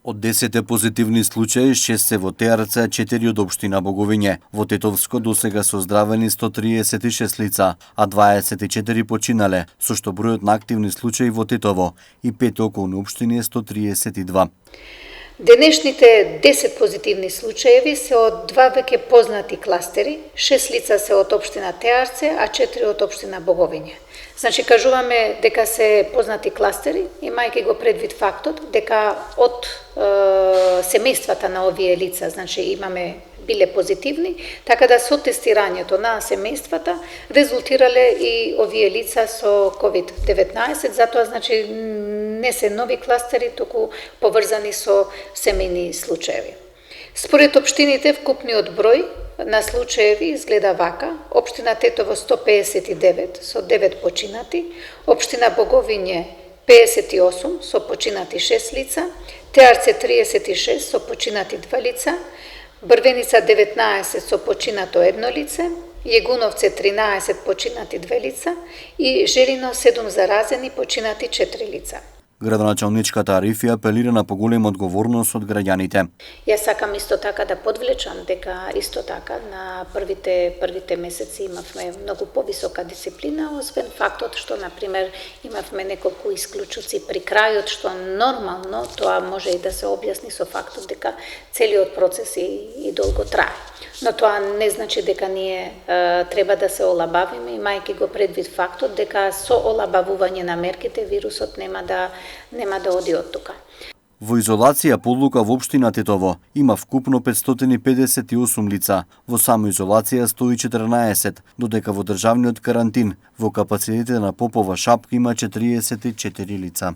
Од 10 позитивни случаи, 6 се во ТРЦ, 4 од општина Боговиње. Во Тетовско досега се оздравени 136 лица, а 24 починале, со што бројот на активни случаи во Тетово и 5 околни општини е 132. Денешните 10 позитивни случаеви се од два веќе познати кластери, 6 лица се од општина Теарце, а 4 од општина Боговиње. Значи, кажуваме дека се познати кластери, имајќи го предвид фактот дека од семејствата на овие лица, значи имаме биле позитивни, така да со тестирањето на семејствата резултирале и овие лица со COVID-19, затоа значи не се нови кластери, туку поврзани со семејни случаеви. Според општините, вкупниот број на случаеви изгледа вака: општина Тетово 159 со 9 починати, општина Боговиње 58 со починати 6 лица, Теарце 36 со починати 2 лица, Брвеница 19 со починато 1 лице, Јегуновце 13 починати 2 лица и Желино 7 заразени починати 4 лица. Градоначалничката Арифи апелира на поголема одговорност од граѓаните. Јас сакам исто така да подвлечам дека исто така на првите месеци имавме многу повисока дисциплина, освен фактот што на пример имавме неколку исклучоци при крајот, што нормално тоа може и да се објасни со фактот дека целиот процес и долго трае. Но тоа не значи дека ние треба да се олабавиме, имајќи го предвид фактот дека со олабавување на мерките вирусот нема да оди од тука. Во изолација по одлука во општина Тетово има вкупно 558 лица, во самоизолација 114, додека во државниот карантин во капацитетите на Попова шапка има 44 лица.